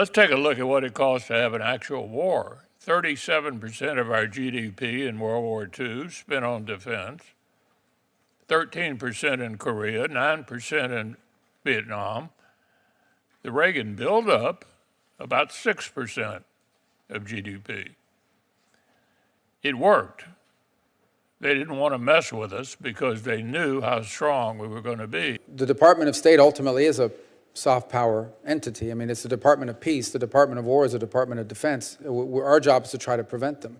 Let's take a look at what it costs to have an actual war. 37% of our GDP in World War II spent on defense, 13% in Korea, 9% in Vietnam. The Reagan buildup, about 6% of GDP. It worked. They didn't want to mess with us because they knew how strong we were going to be. The Department of State ultimately is a soft power entity. I mean, it's the Department of Peace. The Department of War is the Department of Defense. Our job is to try to prevent them.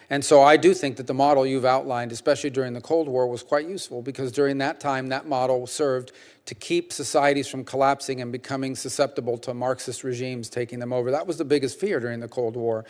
And so I do think that the model you've outlined, especially during the Cold War, was quite useful because during that time, that model served to keep societies from collapsing and becoming susceptible to Marxist regimes taking them over. That was the biggest fear during the Cold War.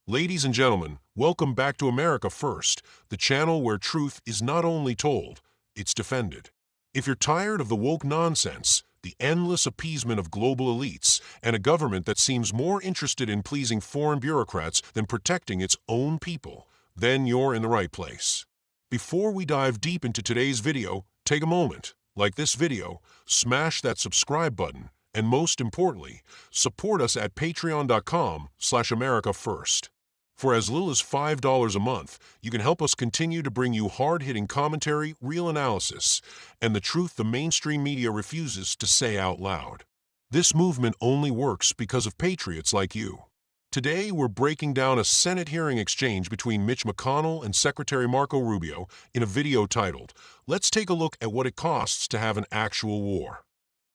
Ladies and gentlemen, welcome back to America First, the channel where truth is not only told, it's defended. If you're tired of the woke nonsense, the endless appeasement of global elites, and a government that seems more interested in pleasing foreign bureaucrats than protecting its own people, then you're in the right place. Before we dive deep into today's video, take a moment, like this video, smash that subscribe button, and most importantly, support us at patreon.com/AmericaFirst. For as little as $5 a month, you can help us continue to bring you hard-hitting commentary, real analysis, and the truth the mainstream media refuses to say out loud. This movement only works because of patriots like you. Today, we're breaking down a Senate hearing exchange between Mitch McConnell and Secretary Marco Rubio in a video titled, "Let's Take a Look at What It Costs to Have an Actual War."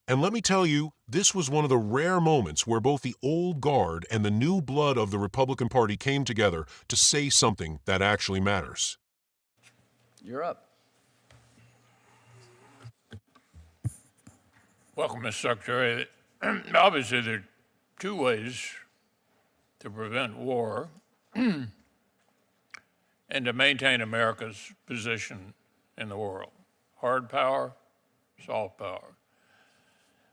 And let me tell you, this was one of the rare moments where both the old guard and the new blood of the Republican Party came together to say something that actually matters. You're up. Welcome, Mr. Secretary. Obviously, there are two ways to prevent war and to maintain America's position in the world. Hard power, soft power.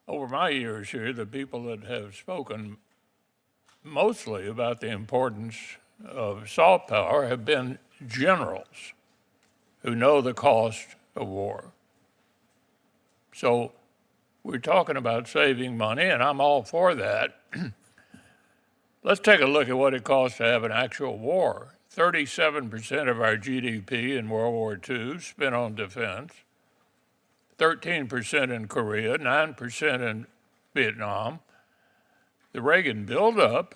Over my years here, the people that have spoken mostly about the importance of soft power have been generals who know the cost of war. So we're talking about saving money, and I'm all for that. Let's take a look at what it costs to have an actual war. 37% of our GDP in World War II spent on defense, 13% in Korea, 9% in Vietnam. The Reagan buildup,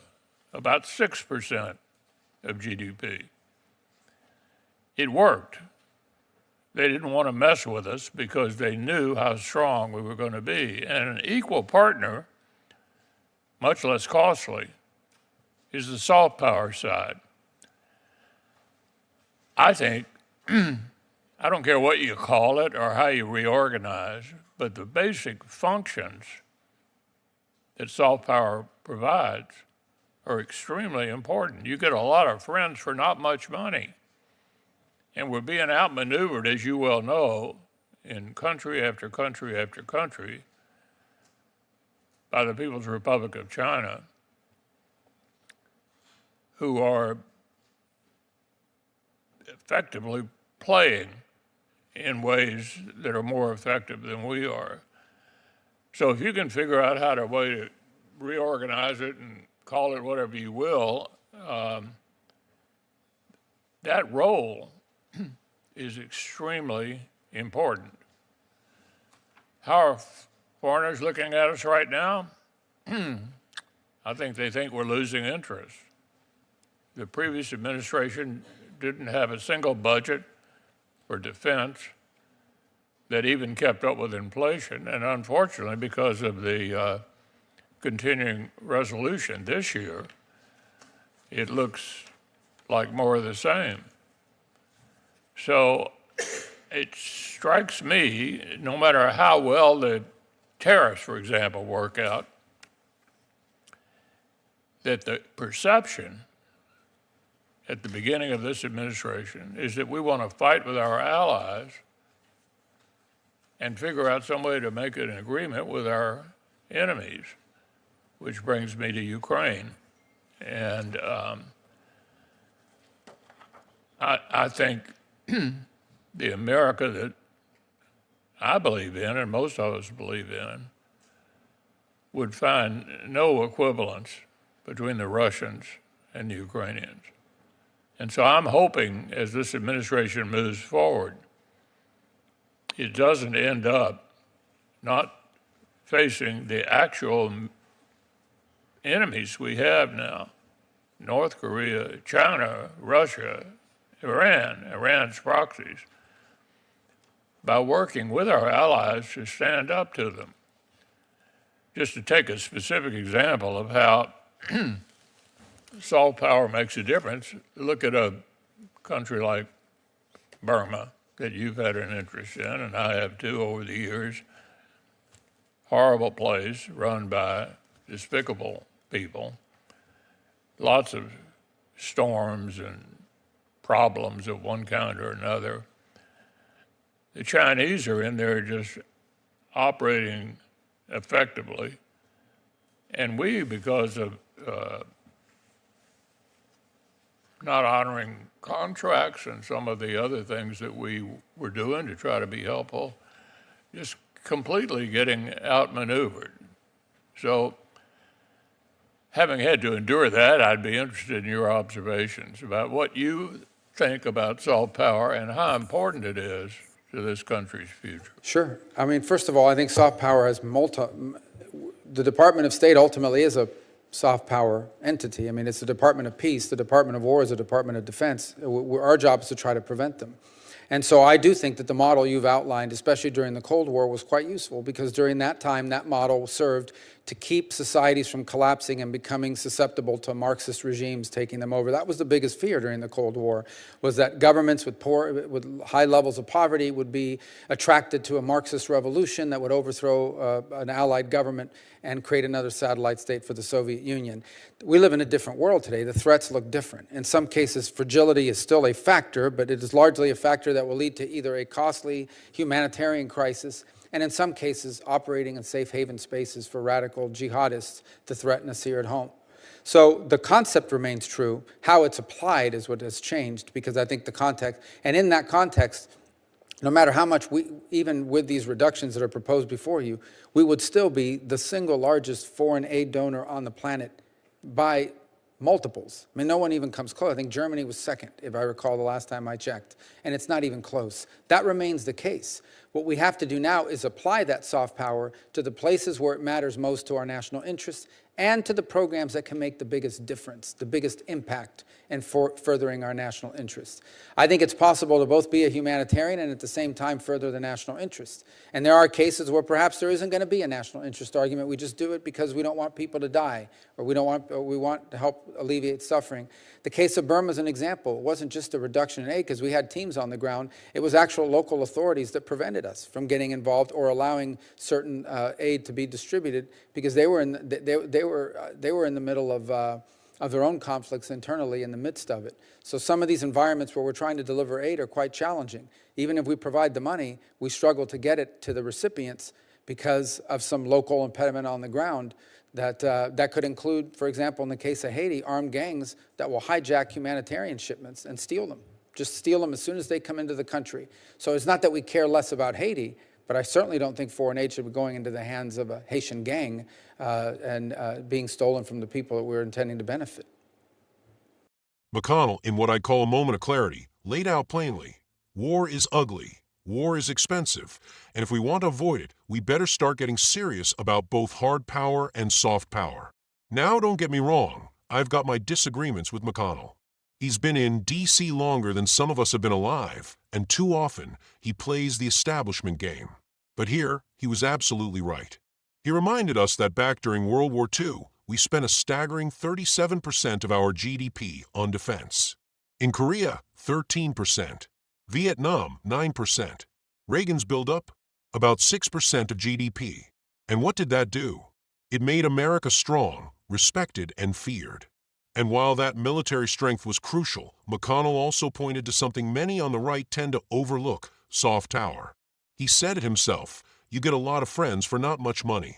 about 6% of GDP. It worked. They didn't want to mess with us because they knew how strong we were going to be. And an equal partner, much less costly, is the soft power side. I think I don't care what you call it or how you reorganize, but the basic functions that soft power provides are extremely important. You get a lot of friends for not much money. And we're being outmaneuvered, as you well know, in country after country after country by the People's Republic of China, who are effectively playing in ways that are more effective than we are. So if you can figure out how to way to reorganize it and call it whatever you will, that role is extremely important. How are foreigners looking at us right now? I think they think we're losing interest. The previous administration didn't have a single budget for defense that even kept up with inflation. And unfortunately, because of the continuing resolution this year, it looks like more of the same. So it strikes me, no matter how well the tariffs, for example, work out, that the perception at the beginning of this administration is that we want to fight with our allies and figure out some way to make an agreement with our enemies, which brings me to Ukraine. And I think the America that I believe in and most of us believe in would find no equivalence between the Russians and the Ukrainians. And so I'm hoping as this administration moves forward, it doesn't end up not facing the actual enemies we have now, North Korea, China, Russia, Iran's proxies, by working with our allies to stand up to them. Just to take a specific example of how soft power makes a difference, look at a country like Burma that you've had an interest in, and I have too over the years. Horrible place run by despicable people. Lots of storms and problems of one kind or another. The Chinese are in there just operating effectively. And we, because of not honoring contracts and some of the other things that we were doing to try to be helpful, just completely getting outmaneuvered. So, having had to endure that, I'd be interested in your observations about what you think about soft power and how important it is to this country's future. Sure. I mean, first of all, I think soft power has the Department of State ultimately is a soft power entity. I mean, it's the Department of Peace. The Department of War is a Department of Defense. Our job is to try to prevent them. And so I do think that the model you've outlined, especially during the Cold War, was quite useful because during that time, that model served to keep societies from collapsing and becoming susceptible to Marxist regimes taking them over. That was the biggest fear during the Cold War, was that governments with high levels of poverty would be attracted to a Marxist revolution that would overthrow an allied government and create another satellite state for the Soviet Union. We live in a different world today. The threats look different. In some cases, fragility is still a factor, but it is largely a factor that will lead to either a costly humanitarian crisis and in some cases operating in safe haven spaces for radical jihadists to threaten us here at home. So the concept remains true. How it's applied is what has changed because I think the context, and in that context, no matter how much even with these reductions that are proposed before you, we would still be the single largest foreign aid donor on the planet by multiples. I mean, no one even comes close. I think Germany was second, if I recall the last time I checked, and it's not even close. That remains the case. What we have to do now is apply that soft power to the places where it matters most to our national interests and to the programs that can make the biggest difference, the biggest impact in furthering our national interests. I think it's possible to both be a humanitarian and at the same time further the national interests. And there are cases where perhaps there isn't going to be a national interest argument. We just do it because we don't want people to die or we want to help alleviate suffering. The case of Burma is an example. It wasn't just a reduction in aid because we had teams on the ground. It was actual local authorities that prevented us from getting involved or allowing certain aid to be distributed because they were in the middle of their own conflicts internally in the midst of it. So some of these environments where we're trying to deliver aid are quite challenging. Even if we provide the money, we struggle to get it to the recipients because of some local impediment on the ground that could include, for example, in the case of Haiti, armed gangs that will hijack humanitarian shipments and steal them. Just steal them as soon as they come into the country. So it's not that we care less about Haiti, but I certainly don't think foreign aid should be going into the hands of a Haitian gang and being stolen from the people that we're intending to benefit. McConnell, in what I call a moment of clarity, laid out plainly, war is ugly, war is expensive, and if we want to avoid it, we better start getting serious about both hard power and soft power. Now, don't get me wrong, I've got my disagreements with McConnell. He's been in D.C. longer than some of us have been alive, and too often he plays the establishment game. But here, he was absolutely right. He reminded us that back during World War II, we spent a staggering 37% of our GDP on defense. In Korea, 13%. Vietnam, 9%. Reagan's buildup, about 6% of GDP. And what did that do? It made America strong, respected, and feared. And while that military strength was crucial, McConnell also pointed to something many on the right tend to overlook, soft power. He said it himself, you get a lot of friends for not much money.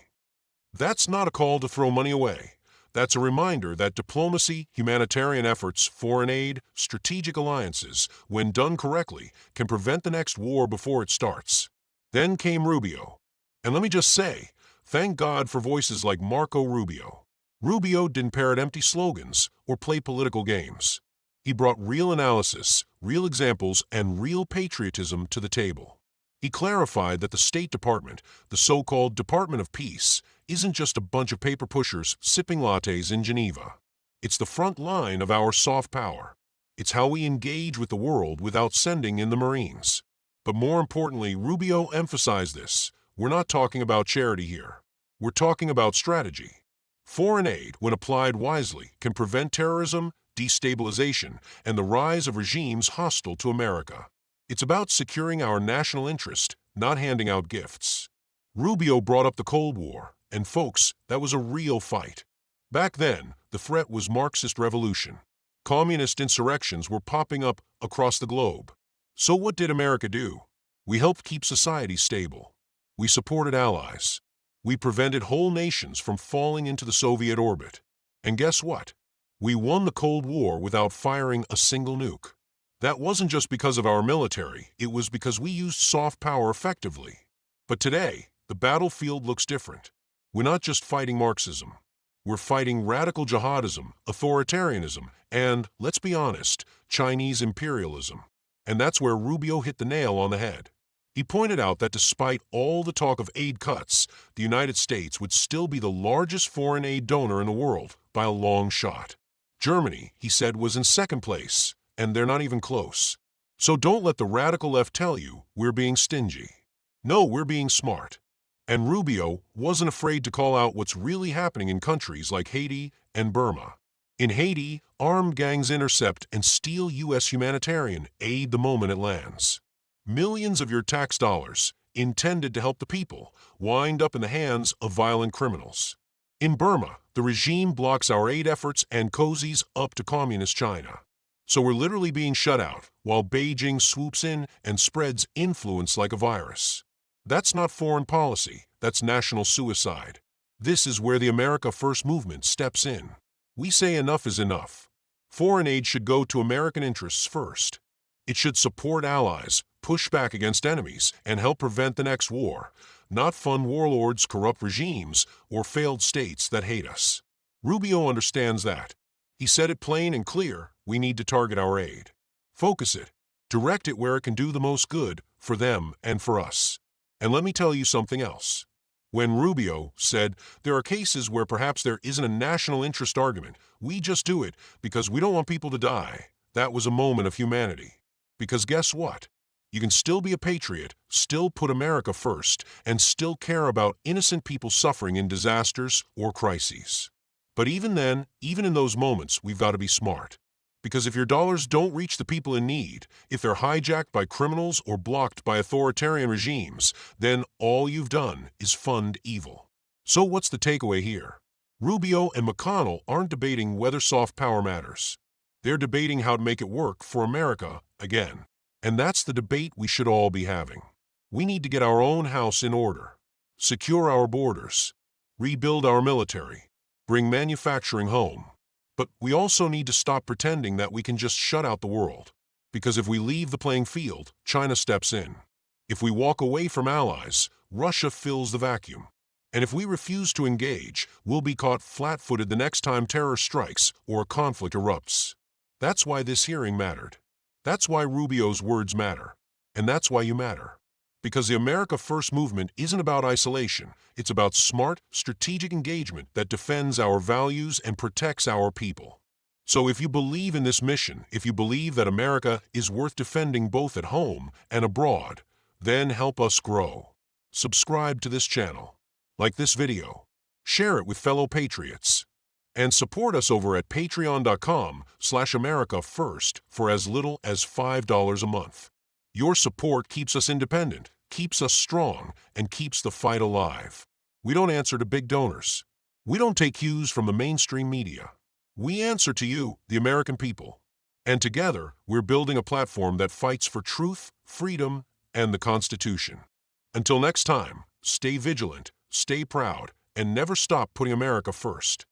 That's not a call to throw money away. That's a reminder that diplomacy, humanitarian efforts, foreign aid, strategic alliances, when done correctly, can prevent the next war before it starts. Then came Rubio. And let me just say, Thank God for voices like Marco Rubio. Rubio didn't parrot empty slogans or play political games. He brought real analysis, real examples, and real patriotism to the table. He clarified that the State Department, the so-called Department of Peace, isn't just a bunch of paper pushers sipping lattes in Geneva. It's the front line of our soft power. It's how we engage with the world without sending in the Marines. But more importantly, Rubio emphasized this. We're not talking about charity here. We're talking about strategy. Foreign aid, when applied wisely, can prevent terrorism, destabilization, and the rise of regimes hostile to America. It's about securing our national interest, not handing out gifts. Rubio brought up the Cold War, and folks, that was a real fight. Back then, the threat was Marxist revolution. Communist insurrections were popping up across the globe. So what did America do? We helped keep society stable. We supported allies. We prevented whole nations from falling into the Soviet orbit. And guess what? We won the Cold War without firing a single nuke. That wasn't just because of our military, it was because we used soft power effectively. But today, the battlefield looks different. We're not just fighting Marxism. We're fighting radical jihadism, authoritarianism, and, let's be honest, Chinese imperialism. And that's where Rubio hit the nail on the head. He pointed out that despite all the talk of aid cuts, the United States would still be the largest foreign aid donor in the world by a long shot. Germany, he said, was in second place, and they're not even close. So don't let the radical left tell you we're being stingy. No, we're being smart. And Rubio wasn't afraid to call out what's really happening in countries like Haiti and Burma. In Haiti, armed gangs intercept and steal U.S. humanitarian aid the moment it lands. Millions of your tax dollars, intended to help the people, wind up in the hands of violent criminals. In Burma, the regime blocks our aid efforts and cozies up to communist China. So we're literally being shut out, while Beijing swoops in and spreads influence like a virus. That's not foreign policy, that's national suicide. This is where the America First movement steps in. We say enough is enough. Foreign aid should go to American interests first. It should support allies, push back against enemies, and help prevent the next war, not fund warlords, corrupt regimes, or failed states that hate us. Rubio understands that. He said it plain and clear, we need to target our aid. Focus it. Direct it where it can do the most good, for them and for us. And let me tell you something else. When Rubio said, there are cases where perhaps there isn't a national interest argument, we just do it because we don't want people to die, that was a moment of humanity. Because guess what? You can still be a patriot, still put America first, and still care about innocent people suffering in disasters or crises. But even then, even in those moments, we've got to be smart. Because if your dollars don't reach the people in need, if they're hijacked by criminals or blocked by authoritarian regimes, then all you've done is fund evil. So what's the takeaway here? Rubio and McConnell aren't debating whether soft power matters. They're debating how to make it work for America again. And that's the debate we should all be having. We need to get our own house in order, secure our borders, rebuild our military, bring manufacturing home. But we also need to stop pretending that we can just shut out the world. Because if we leave the playing field, China steps in. If we walk away from allies, Russia fills the vacuum. And if we refuse to engage, we'll be caught flat-footed the next time terror strikes or a conflict erupts. That's why this hearing mattered. That's why Rubio's words matter. And that's why you matter. Because the America First movement isn't about isolation. It's about smart, strategic engagement that defends our values and protects our people. So if you believe in this mission, if you believe that America is worth defending both at home and abroad, then help us grow. Subscribe to this channel. Like this video. Share it with fellow patriots. And support us over at patreon.com/AmericaFirst for as little as $5 a month. Your support keeps us independent, keeps us strong, and keeps the fight alive. We don't answer to big donors. We don't take cues from the mainstream media. We answer to you, the American people. And together, we're building a platform that fights for truth, freedom, and the Constitution. Until next time, stay vigilant, stay proud, and never stop putting America first.